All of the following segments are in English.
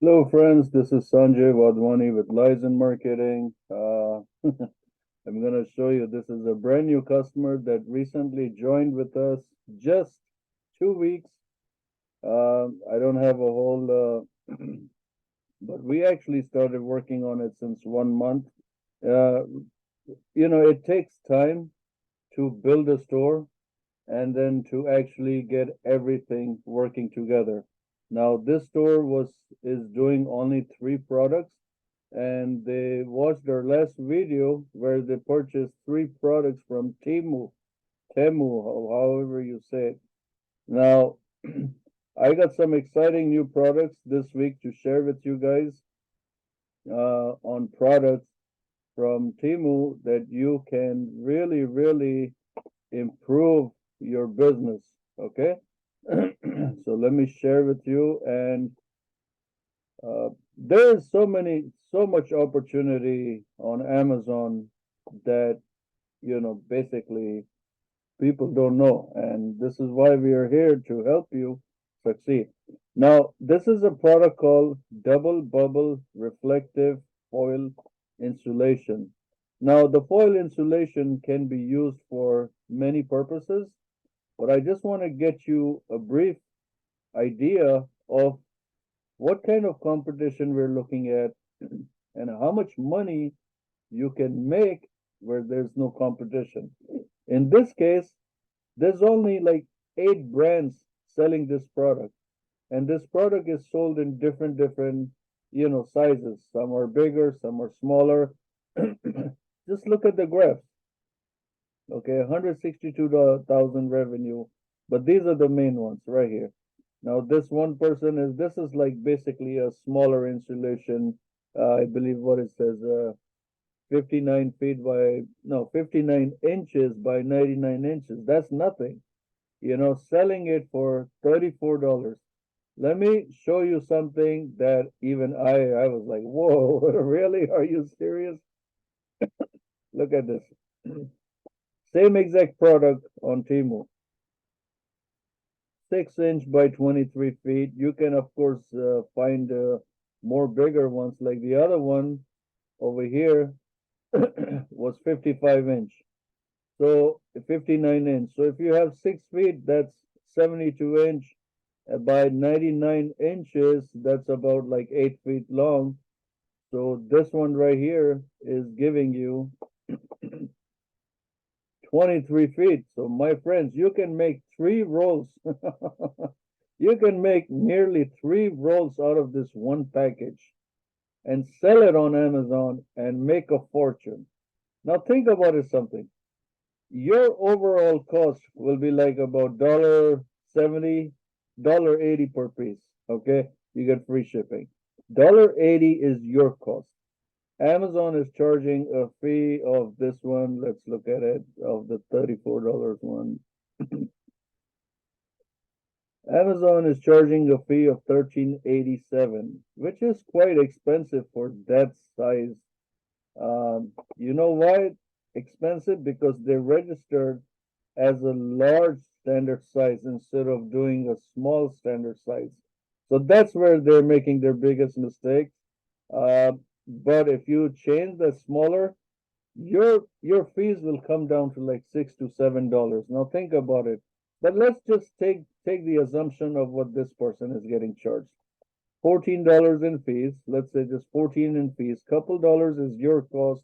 Hello, friends. This is Sanjay Wadhwani with Liazon Marketing. I'm going to show you this is a brand new customer that recently joined with us just 2 weeks. I don't have a whole, but we actually started working on it since 1 month. Uh, it takes time to build a store and then to actually get everything working together. Now, this store is doing only 3 products, and they watched our last video where they purchased 3 products from TEMU, however you say it. Now, I got some exciting new products this week to share with you guys on products from TEMU that you can really, really improve your business. Okay. So let me share with you, and there is so much opportunity on Amazon that basically people don't know, and this is why we are here to help you succeed. Now, this is a product called Double Bubble Reflective Foil Insulation. Now, the foil insulation can be used for many purposes, but I just want to get you a brief idea of what kind of competition we're looking at and how much money you can make where there's no competition. In this case, there's only like 8 brands selling this product, and this product is sold in different sizes. Some are bigger, some are smaller. Just look at the graphs. Okay, 162,000 revenue, but these are the main ones right here. Now, this is like basically a smaller insulation. I believe what it says, 59 feet by, no, 59 inches by 99 inches. That's nothing. Selling it for $34. Let me show you something that even I was like, whoa, really? Are you serious? Look at this. Same exact product on TEMU. 6 inch by 23 feet. You can, of course, find more bigger ones, like the other one over here was 55 inch. So 59 inch. So if you have 6 feet, that's 72 inch by 99 inches. That's about like 8 feet long. So this one right here is giving you 23 feet. So my friends, you can make 3 rolls. You can make nearly 3 rolls out of this one package and sell it on Amazon and make a fortune. Now think about it something. Your overall cost will be like about $1.70, $1.80 per piece. Okay, you get free shipping. $1.80 is your cost. Amazon is charging a fee of this one. Let's look at it, of the $34 one. Amazon is charging a fee of $13.87, which is quite expensive for that size. You know why expensive? Because they're registered as a large standard size instead of doing a small standard size. So that's where they're making their biggest mistake. But if you change the smaller, your fees will come down to like $6 to $7. Now think about it. But let's just take the assumption of what this person is getting charged. $14 in fees. Let's say just 14 in fees. Couple dollars is your cost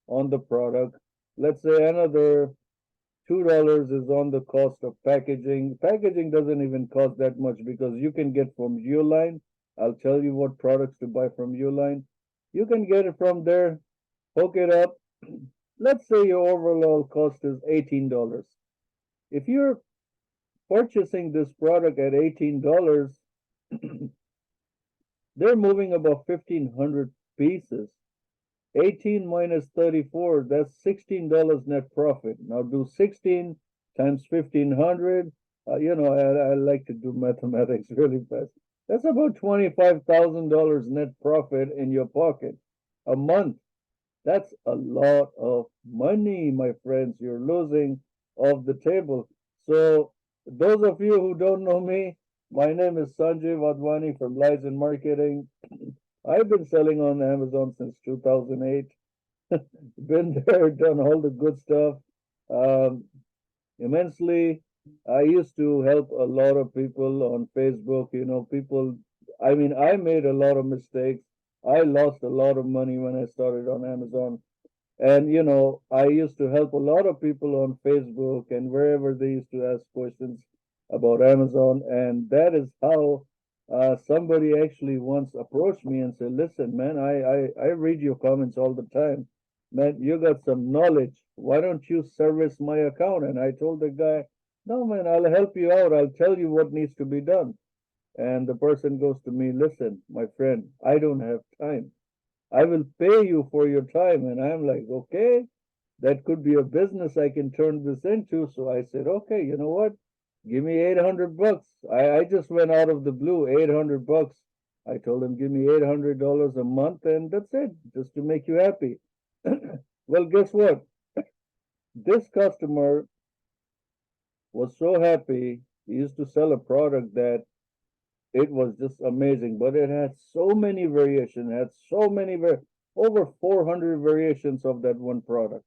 on the product. Let's say another $2 is on the cost of packaging. Packaging doesn't even cost that much because you can get from Uline. I'll tell you what products to buy from Uline. You can get it from there, hook it up. Let's say your overall cost is $18. If you're purchasing this product at $18, they're moving about 1,500 pieces. 18 minus 34, that's $16 net profit. Now do 16 times 1,500. I like to do mathematics really fast. That's about $25,000 net profit in your pocket a month. That's a lot of money, my friends. You're losing off the table. So those of you who don't know me, My name is Sanjay Vadwani from Liazon Marketing. I've been selling on Amazon since 2008. Been there, done all the good stuff. Um, Immensely. I used to help a lot of people on Facebook. People, I mean, I made a lot of mistakes. I lost a lot of money when I started on Amazon. And, I used to help a lot of people on Facebook and wherever they used to ask questions about Amazon. And that is how somebody actually once approached me and said, listen, man, I read your comments all the time. Man, you got some knowledge. Why don't you service my account? And I told the guy, no, man, I'll help you out. I'll tell you what needs to be done. And the person goes to me, listen, my friend, I don't have time. I will pay you for your time. And I'm like, okay, that could be a business I can turn this into. So I said, okay, you know what? Give me 800 bucks. I just went out of the blue, 800 bucks. I told him, give me $800 a month, and that's it, just to make you happy. Well, guess what? This customer was so happy. He used to sell a product that it was just amazing, but it had so many variations, had so many, over 400 variations of that one product.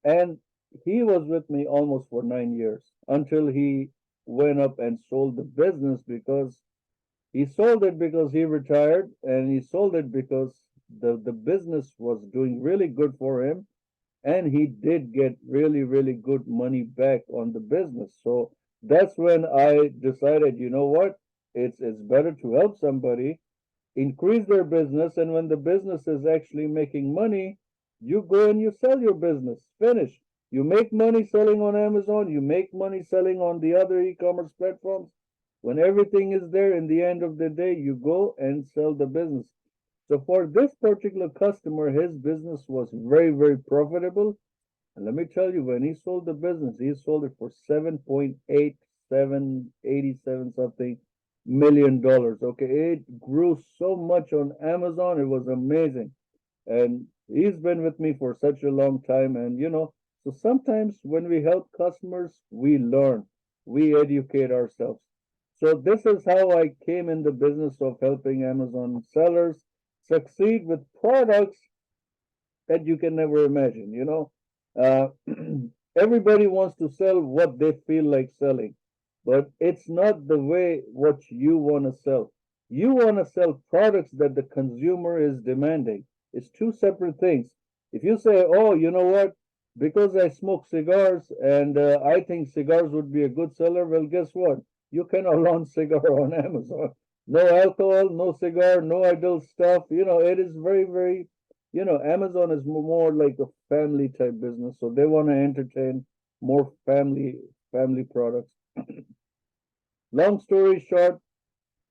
And he was with me almost for 9 years until he went up and sold the business because he sold it because he retired and he sold it because the business was doing really good for him and he did get really, really good money back on the business. So that's when I decided, you know what? It's better to help somebody increase their business, and when the business is actually making money, you go and you sell your business. Finish. You make money selling on Amazon, you make money selling on the other e-commerce platforms. When everything is there, in the end of the day, you go and sell the business. So for this particular customer, his business was very, very profitable. And let me tell you, when he sold the business, he sold it for 7.8787 something $1 million. Okay, it grew so much on Amazon, it was amazing. And he's been with me for such a long time. And so sometimes when we help customers, we learn, we educate ourselves. So this is how I came in the business of helping Amazon sellers succeed with products that you can never imagine. Uh, everybody wants to sell what they feel like selling, but it's not the way what you want to sell. You want to sell products that the consumer is demanding. It's two separate things. If you say, oh, you know what, because I smoke cigars and I think cigars would be a good seller, well, guess what, you cannot launch cigar on Amazon. No alcohol, no cigar, no adult stuff. It is very, very, Amazon is more like a family type business, so they want to entertain more family products. Long story short,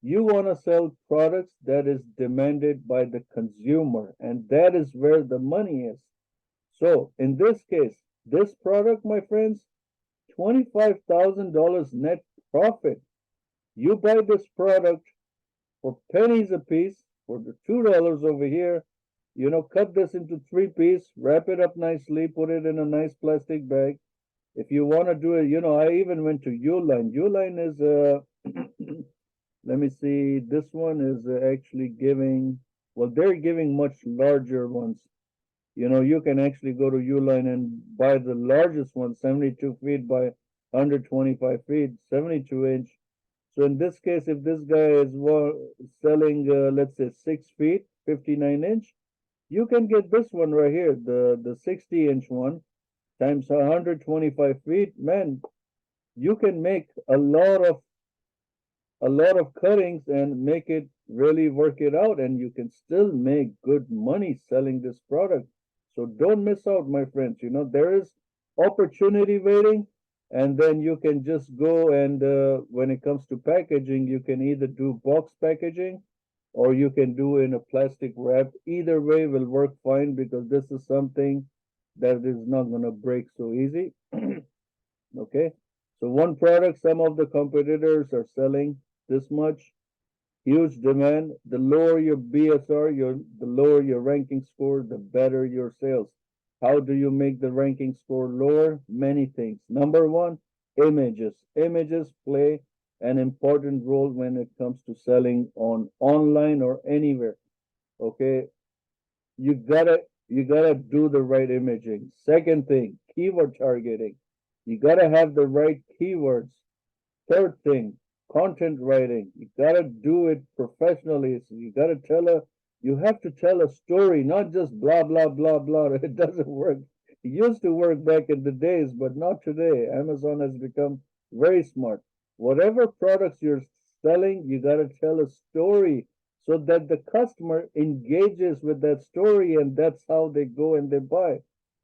you want to sell products that is demanded by the consumer, and that is where the money is. So in this case, this product, my friends, $25,000 net profit. You buy this product for pennies a piece, for the $2 over here. Cut this into three pieces, wrap it up nicely, put it in a nice plastic bag. If you want to do it, I even went to Uline. Uline is let me see, this one is actually giving, well, they're giving much larger ones. You can actually go to Uline and buy the largest one, 72 feet by 125 feet, 72 inch. So in this case, if this guy is selling, let's say 6 feet, 59 inch, you can get this one right here, the 60-inch one times 125 feet. Man, you can make a lot of cuttings and make it really work it out, and you can still make good money selling this product. So don't miss out, my friends. There is opportunity waiting, and then you can just go and when it comes to packaging, you can either do box packaging or you can do in a plastic wrap. Either way will work fine because this is something that is not going to break so easy. Okay, so one product, some of the competitors are selling this much, huge demand. The lower your BSR, the lower your ranking score, the better your sales. How do you make the ranking score lower? Many things. Number one, images. Images play an important role when it comes to selling on online or anywhere. Okay, you gotta do the right imaging. Second thing, keyword targeting. You gotta have the right keywords. Third thing, content writing. You gotta do it professionally. So you have to tell a story, not just blah blah blah blah. It doesn't work. It used to work back in the days, but not today. Amazon has become very smart. Whatever products you're selling, you gotta tell a story so that the customer engages with that story, and that's how they go and they buy.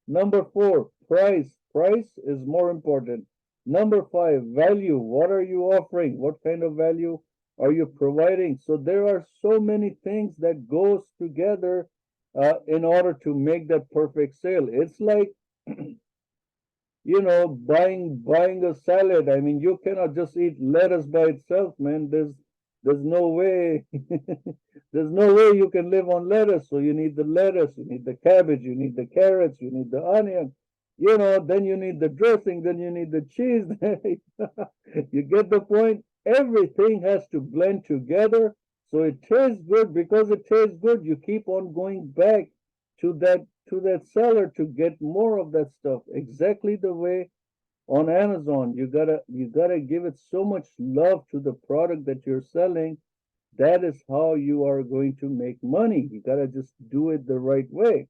Number four, price. Price is more important. Number five, value. What are you offering? What kind of value are you providing? So there are so many things that goes together in order to make that perfect sale. It's like buying a salad. I mean, you cannot just eat lettuce by itself, man. There's no way. There's no way you can live on lettuce. So you need the lettuce, you need the cabbage, you need the carrots, you need the onion. Then you need the dressing, then you need the cheese. You get the point? Everything has to blend together so it tastes good. Because it tastes good, you keep on going back to that seller to get more of that stuff. Exactly the way on Amazon, you gotta give it so much love to the product that you're selling. That is how you are going to make money. You gotta just do it the right way.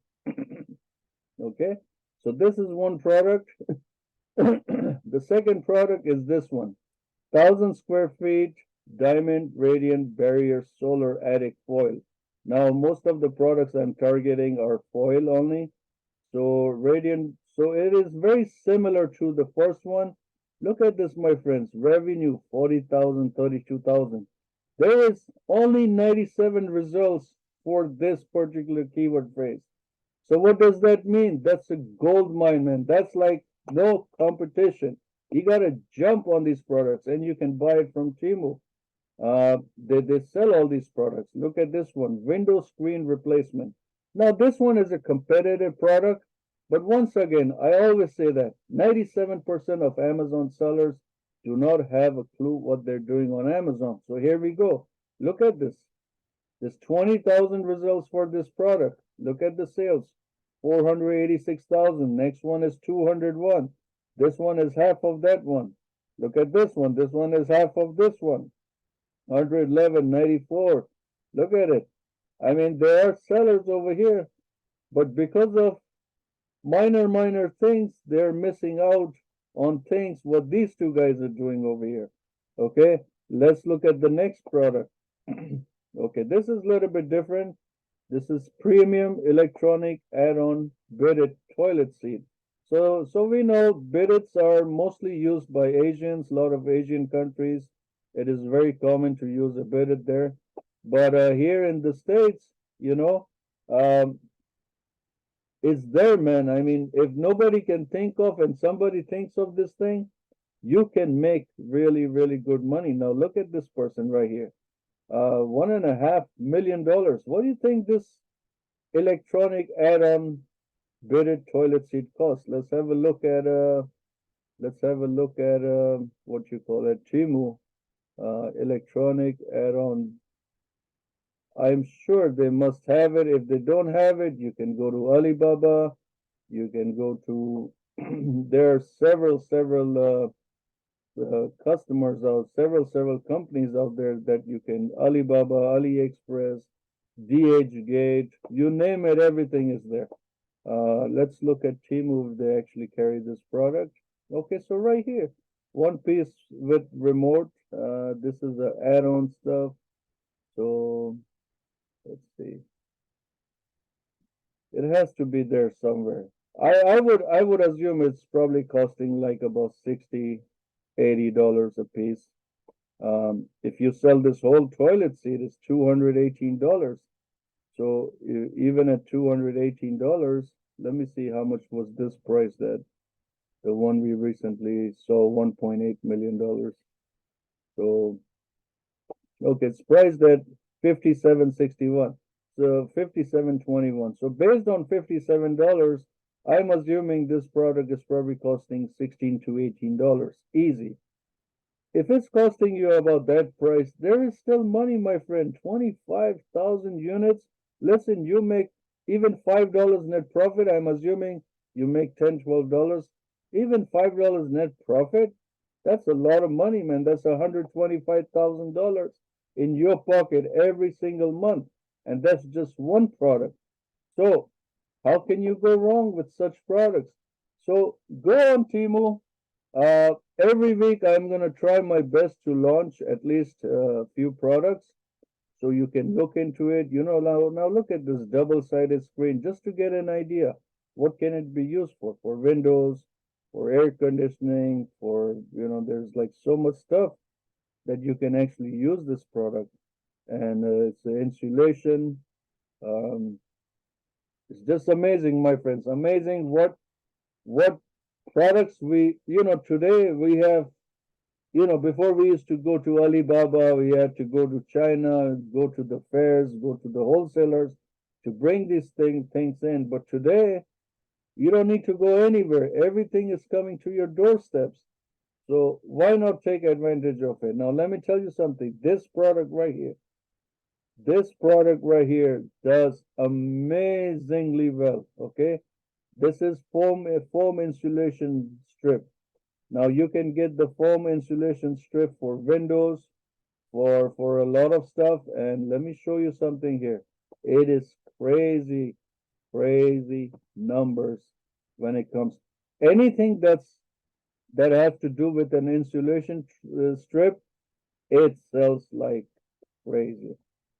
Okay, so this is one product. The second product is this one: 1,000 square feet diamond radiant barrier solar attic foil. Now, most of the products I'm targeting are foil only. So it is very similar to the first one. Look at this, my friends. Revenue 40,000, 32,000. There is only 97 results for this particular keyword phrase. So what does that mean? That's a gold mine, man. That's like no competition. You gotta jump on these products, and you can buy it from TEMU. They sell all these products. Look at this one, window screen replacement. Now this one is a competitive product, but once again, I always say that 97% of Amazon sellers do not have a clue what they're doing on Amazon. So here we go. Look at this. There's 20,000 results for this product. Look at the sales. 486,000. Next one is 201. This one is half of that one. Look at this one. This one is half of this one. 111, 94. Look at it. I mean, there are sellers over here, but because of minor things, they're missing out on things what these two guys are doing over here. Okay, let's look at the next product. Okay, this is a little bit different. This is premium electronic add-on beaded toilet seat. So we know bidets are mostly used by Asians, a lot of Asian countries. It is very common to use a bidet there. But here in the States, um, it's there, man. I mean, if nobody can think of and somebody thinks of this thing, you can make really, really good money. Now look at this person right here. $1.5 million. What do you think this electronic add-on beaded toilet seat costs? Let's have a look at what you call it, TEMU, electronic add-on. I'm sure they must have it. If they don't have it, you can go to Alibaba. You can go to there are several customers out, several companies out there that you can Alibaba, AliExpress, DHgate, you name it, everything is there. Let's look at TEMU if they actually carry this product. Okay, so right here, one piece with remote. This is the add-on stuff. So let's see. It has to be there somewhere. I would assume it's probably costing like about $60-$80 a piece. If you sell this whole toilet seat, it's $218. So even at $218, let me see how much was this priced at. The one we recently saw, $1.8 million. So okay, it's priced at $57.61. So $57.21. So based on $57, I'm assuming this product is probably costing $16 to $18. Easy. If it's costing you about that price, there is still money, my friend. 25,000 units. Listen, you make even $5 net profit. I'm assuming you make $10, $12. Even $5 net profit, that's a lot of money, man. That's $125,000 in your pocket every single month. And that's just one product. So how can you go wrong with such products? So go on TEMU. Every week I'm going to try my best to launch at least a few products so you can look into it. Now look at this double-sided screen just to get an idea. What can it be used for windows, for air conditioning, there's like so much stuff that you can actually use this product. And it's insulation. Um, it's just amazing, my friends. Amazing what products today we have. Before we used to go to Alibaba, we had to go to China, go to the fairs, go to the wholesalers to bring these things in. But today, you don't need to go anywhere. Everything is coming to your doorsteps. So why not take advantage of it? Now, let me tell you something. This product right here does amazingly well, okay? This is a foam insulation strip. Now you can get the foam insulation strip for windows, for a lot of stuff. And let me show you something here. It is crazy, crazy numbers when it comes. Anything that has to do with an insulation strip, it sells like crazy.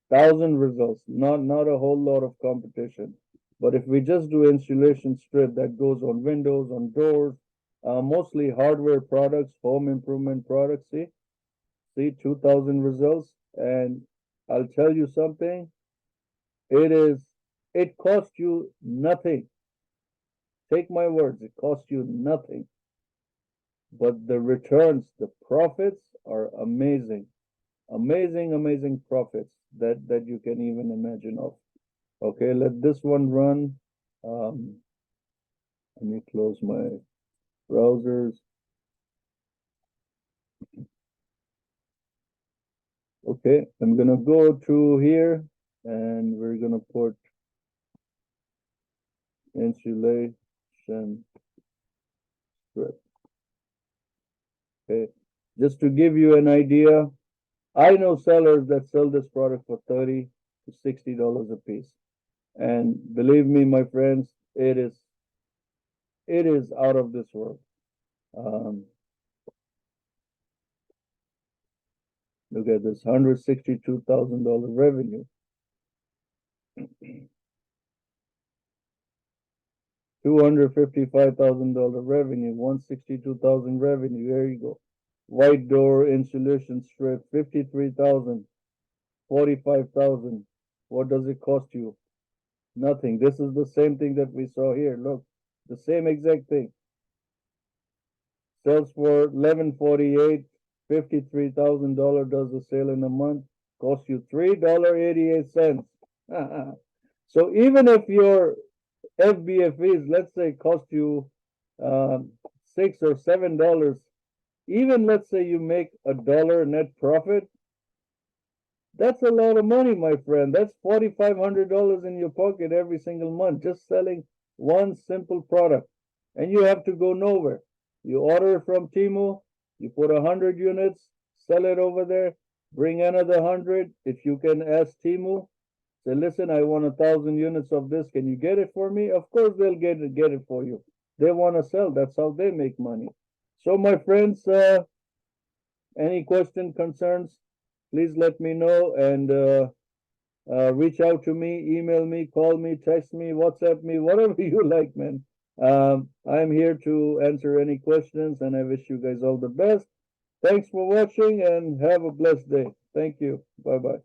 1,000 results, not a whole lot of competition. But if we just do insulation strip that goes on windows, on doors, mostly hardware products, home improvement products, see 2,000 results. And I'll tell you something, it costs you nothing. Take my words, it costs you nothing. But the returns, the profits are amazing. Amazing profits that you can even imagine of. Okay, let this one run. Let me close my browsers. Okay, I'm gonna go to here and we're gonna put insulation strip. Okay, just to give you an idea, I know sellers that sell this product for $30 to $60 a piece. And believe me, my friends, it is out of this world. Look at this, $162,000 revenue. $255,000 revenue, 162,000 revenue. There you go. White door insulation strip, 53,000, 45,000. What does it cost you? Nothing. This is the same thing that we saw here. Look, the same exact thing. Sells for $11.48, $53,000 does the sale in a month. Costs you $3.88. So even if your FBFEs, let's say, cost you $6 or $7, even let's say you make $1 net profit, that's a lot of money, my friend. That's $4,500 in your pocket every single month, just selling one simple product. And you have to go nowhere. You order it from TEMU, you put 100 units, sell it over there, bring another 100. If you can ask TEMU, say, listen, I want 1,000 units of this. Can you get it for me? Of course they'll get it for you. They want to sell. That's how they make money. So my friends, any question, concerns, please let me know and reach out to me, email me, call me, text me, WhatsApp me, whatever you like, man. I'm here to answer any questions and I wish you guys all the best. Thanks for watching and have a blessed day. Thank you. Bye-bye.